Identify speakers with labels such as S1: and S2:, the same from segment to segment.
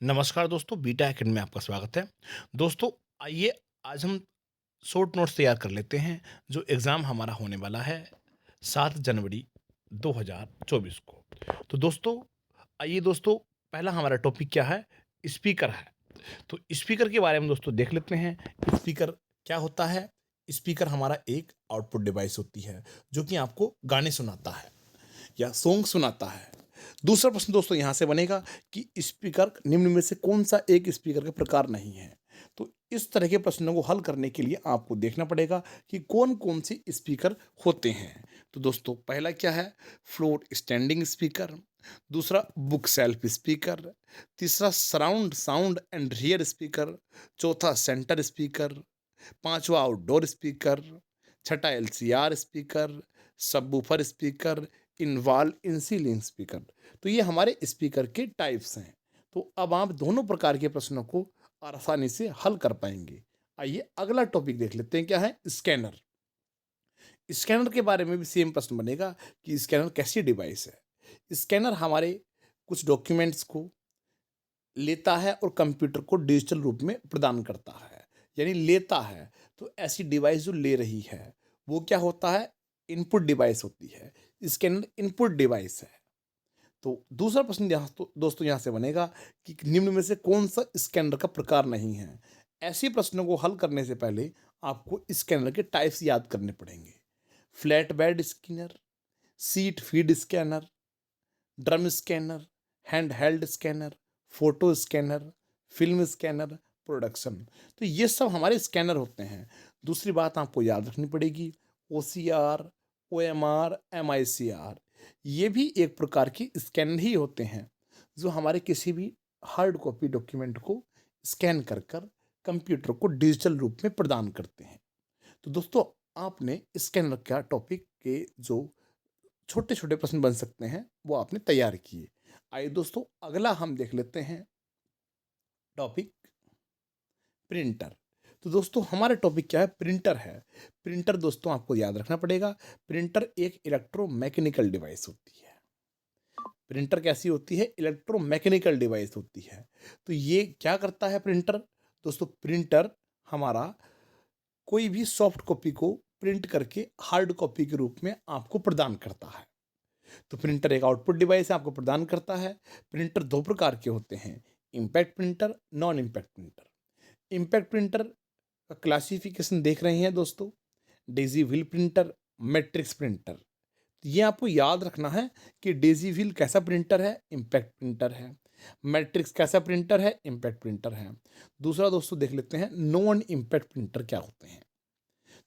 S1: नमस्कार दोस्तों, beta academy में आपका स्वागत है। दोस्तों, आइए आज हम शॉर्ट नोट्स तैयार कर लेते हैं, जो एग्ज़ाम हमारा होने वाला है 7 जनवरी 2024 को। तो दोस्तों, आइए दोस्तों, पहला हमारा टॉपिक क्या है? स्पीकर है। तो स्पीकर के बारे में दोस्तों देख लेते हैं। स्पीकर क्या होता है? स्पीकर हमारा एक आउटपुट डिवाइस होती है, जो कि आपको गाने सुनाता है या सॉन्ग सुनाता है। दूसरा प्रश्न दोस्तों यहाँ से बनेगा कि स्पीकर निम्न में से कौन सा एक स्पीकर का प्रकार नहीं है। तो इस तरह के प्रश्नों को हल करने के लिए आपको देखना पड़ेगा कि कौन कौन से स्पीकर होते हैं। तो दोस्तों पहला क्या है? Floor standing speaker. दूसरा बुक सेल्फ स्पीकर। तीसरा surround sound and rear speaker. चौथा सेंटर स्पीकर। पांचवा आउटडोर स्पीकर। छठा LCR speaker. Subwoofer speaker. In wall in ceiling speaker. तो ये हमारे स्पीकर के टाइप्स हैं। तो अब आप दोनों प्रकार के प्रश्नों को आसानी से हल कर पाएंगे। आइए अगला टॉपिक देख लेते हैं, क्या है? स्कैनर। स्कैनर के बारे में भी सेम प्रश्न बनेगा कि स्कैनर कैसी डिवाइस है। स्कैनर हमारे कुछ डॉक्यूमेंट्स को लेता है और कंप्यूटर को डिजिटल रूप में प्रदान करता है, यानी लेता है। तो ऐसी डिवाइस जो ले रही है वो क्या होता है? इनपुट डिवाइस होती है। स्कैनर इनपुट डिवाइस है। तो दूसरा प्रश्न यहाँ तो दोस्तों यहाँ से बनेगा कि निम्न में से कौन सा स्कैनर का प्रकार नहीं है। ऐसे प्रश्नों को हल करने से पहले आपको स्कैनर के टाइप्स याद करने पड़ेंगे। Flat bed scanner, seat feed scanner, drum scanner, hand held scanner, photo scanner, film scanner, production. तो ये सब हमारे स्कैनर होते हैं। दूसरी बात आपको याद रखनी पड़ेगी, OCR, OMR, MICR, ये भी एक प्रकार के स्कैनर ही होते हैं, जो हमारे किसी भी हार्ड कॉपी डॉक्यूमेंट को स्कैन कर कर कंप्यूटर को डिजिटल रूप में प्रदान करते हैं। तो दोस्तों, आपने स्कैनर का टॉपिक के जो छोटे छोटे प्रश्न बन सकते हैं वो आपने तैयार किए। आइए दोस्तों अगला हम देख लेते हैं टॉपिक, प्रिंटर। तो दोस्तों हमारा टॉपिक क्या है? प्रिंटर है। प्रिंटर दोस्तों आपको याद रखना पड़ेगा, प्रिंटर एक इलेक्ट्रोमैकेनिकल डिवाइस होती है। प्रिंटर कैसी होती है? इलेक्ट्रोमैकेनिकल डिवाइस होती है। तो ये क्या करता है प्रिंटर? दोस्तों प्रिंटर हमारा कोई भी सॉफ्ट कॉपी को प्रिंट करके हार्ड कॉपी के रूप में आपको प्रदान करता है। तो प्रिंटर एक आउटपुट डिवाइस आपको प्रदान करता है। प्रिंटर दो प्रकार के होते हैं, impact printer, non impact printer. Impact printer का क्लासिफिकेशन देख रहे हैं दोस्तों, Daisy wheel printer, matrix printer. तो ये आपको याद रखना है कि डेजी व्हील कैसा प्रिंटर है? इम्पैक्ट प्रिंटर है। मैट्रिक्स कैसा प्रिंटर है? इम्पैक्ट प्रिंटर है। दूसरा दोस्तों देख लेते हैं नॉन इम्पैक्ट प्रिंटर क्या होते हैं।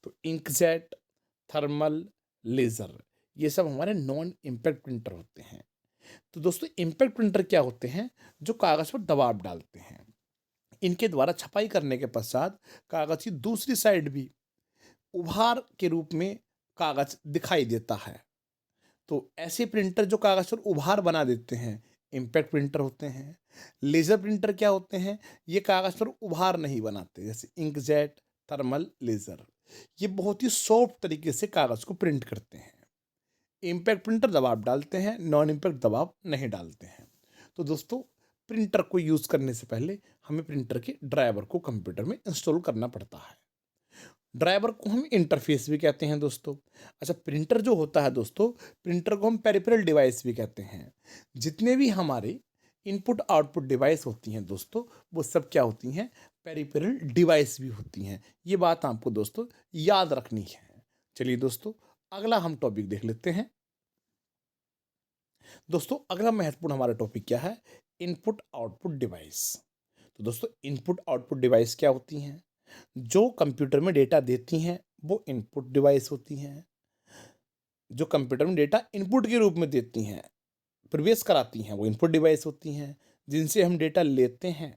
S1: तो इंकजेट, थर्मल, लेजर, ये सब हमारे नॉन इम्पैक्ट प्रिंटर होते हैं। तो दोस्तों इम्पैक्ट प्रिंटर क्या होते हैं? जो कागज पर दबाव डालते हैं। इनके द्वारा छपाई करने के पश्चात कागज की दूसरी साइड भी उभार के रूप में कागज दिखाई देता है। तो ऐसे प्रिंटर जो कागज पर उभार बना देते हैं, इम्पैक्ट प्रिंटर होते हैं। लेजर प्रिंटर क्या होते हैं? ये कागज पर उभार नहीं बनाते, जैसे इंकजेट, थर्मल, लेजर। ये बहुत ही सॉफ्ट तरीके से कागज को प्रिंट करते हैं। इम्पैक्ट प्रिंटर दबाव डालते हैं, नॉन इम्पैक्ट दबाव नहीं डालते हैं। तो दोस्तों प्रिंटर को यूज़ करने से पहले हमें प्रिंटर के ड्राइवर को कंप्यूटर में इंस्टॉल करना पड़ता है। ड्राइवर को हम इंटरफेस भी कहते हैं दोस्तों। अच्छा, प्रिंटर जो होता है दोस्तों, प्रिंटर को हम पेरिफेरल डिवाइस भी कहते हैं। जितने भी हमारे इनपुट आउटपुट डिवाइस होती हैं दोस्तों, वो सब क्या होती हैं? पेरिफेरल डिवाइस भी होती हैं। ये बात आपको दोस्तों याद रखनी है। चलिए दोस्तों अगला हम टॉपिक देख लेते हैं। दोस्तों अगला महत्वपूर्ण हमारा टॉपिक क्या है? Input output device. तो दोस्तों इनपुट आउटपुट डिवाइस क्या होती हैं? जो कंप्यूटर में डेटा देती हैं वो इनपुट डिवाइस होती हैं। जो कंप्यूटर में डेटा इनपुट के रूप में देती हैं, प्रवेश कराती हैं, वो इनपुट डिवाइस होती हैं। जिनसे हम डेटा लेते हैं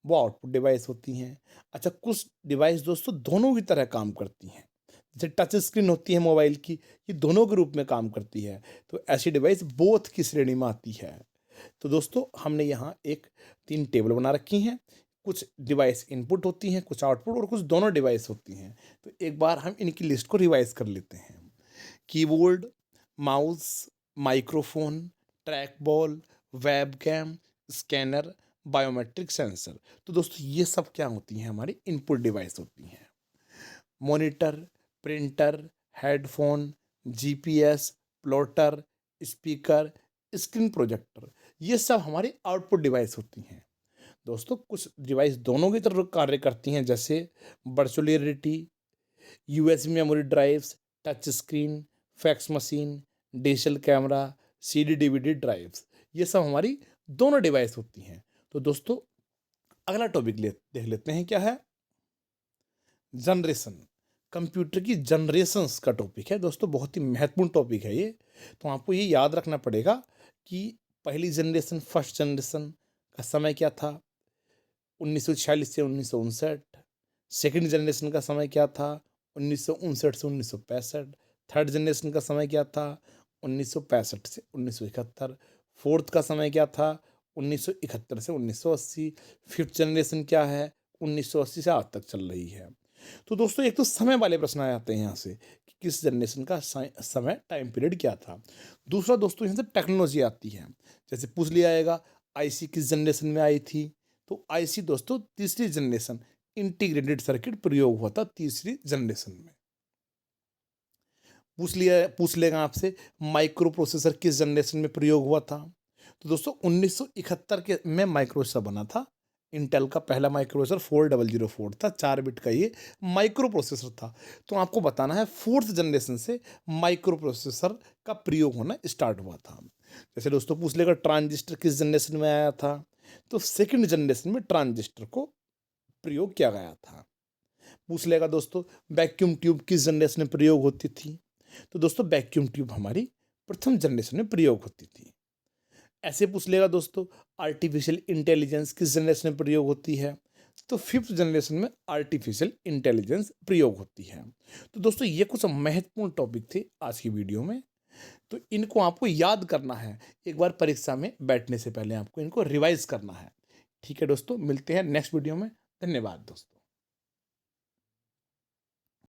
S1: वो आउटपुट डिवाइस होती हैं। अच्छा, कुछ डिवाइस दोस्तों दोनों की तरह काम करती हैं, जैसे टच स्क्रीन होती है मोबाइल की, ये दोनों के रूप में काम करती है। तो ऐसी डिवाइस बोथ की श्रेणी में आती है। तो दोस्तों हमने यहाँ एक 3 टेबल बना रखी हैं। कुछ डिवाइस इनपुट होती हैं, कुछ आउटपुट, और कुछ दोनों डिवाइस होती हैं। तो एक बार हम इनकी लिस्ट को रिवाइज कर लेते हैं। Keyboard, mouse, microphone, track ball, webcam, scanner, biometric sensor. तो दोस्तों ये सब क्या होती हैं, हमारी इनपुट डिवाइस होती हैं। Monitor, printer, headphone, GPS, plotter, speaker, screen projector, ये सब हमारी आउटपुट डिवाइस होती हैं। दोस्तों कुछ डिवाइस दोनों की तरफ कार्य करती हैं, जैसे virtual reality, USB memory drives, touch screen, fax machine, digital camera, CD DVD drives, ये सब हमारी दोनों डिवाइस होती हैं। तो दोस्तों अगला टॉपिक देख लेते हैं, क्या है, जनरेशन। कंप्यूटर की जनरेशंस का टॉपिक है दोस्तों, बहुत ही महत्वपूर्ण टॉपिक है ये। तो आपको ये याद रखना पड़ेगा कि पहली जनरेशन, फर्स्ट जनरेशन का समय क्या था, 1946 से 1959। सेकंड जनरेशन का समय क्या था, 1959 से 1965। थर्ड जनरेशन का समय क्या था, 1965 से 1971। फोर्थ का समय क्या था, 1971 से 1980। फिफ्थ जनरेशन क्या है, 1980 से आज तक चल रही है। तो दोस्तों एक तो समय वाले प्रश्न आ जाते हैं यहाँ से कि किस जनरेशन का समय टाइम पीरियड क्या था। दूसरा दोस्तों यहाँ से टेक्नोलॉजी आती है, जैसे पूछ लिया जाएगा आईसी किस जनरेशन में आई थी। तो आईसी दोस्तों तीसरी जनरेशन, इंटीग्रेटेड सर्किट प्रयोग हुआ था तीसरी जनरेशन में। पूछ लेगा आपसे माइक्रो प्रोसेसर किस जनरेशन में प्रयोग हुआ था। तो दोस्तों 1971 के में माइक्रो प्रोसेसर बना था। इंटेल का पहला माइक्रो प्रोसेसर 4004 था, 4 बिट का ये माइक्रो प्रोसेसर था। तो आपको बताना है फोर्थ जनरेशन से माइक्रो प्रोसेसर का प्रयोग होना स्टार्ट हुआ था। जैसे दोस्तों पूछ लेगा ट्रांजिस्टर किस जनरेशन में आया था। तो सेकंड जनरेशन में ट्रांजिस्टर को प्रयोग किया गया था। पूछ लेगा दोस्तों वैक्यूम ट्यूब किस जनरेशन में प्रयोग होती थी। तो दोस्तों वैक्यूम ट्यूब हमारी प्रथम जनरेशन में प्रयोग होती थी। ऐसे पूछ लेगा दोस्तों आर्टिफिशियल इंटेलिजेंस किस जनरेशन में प्रयोग होती है। तो फिफ्थ जनरेशन में आर्टिफिशियल इंटेलिजेंस प्रयोग होती है। तो दोस्तों ये कुछ महत्वपूर्ण टॉपिक थे आज की वीडियो में। तो इनको आपको याद करना है, एक बार परीक्षा में बैठने से पहले आपको इनको रिवाइज करना है। ठीक है दोस्तों, मिलते हैं नेक्स्ट वीडियो में। धन्यवाद दोस्तों।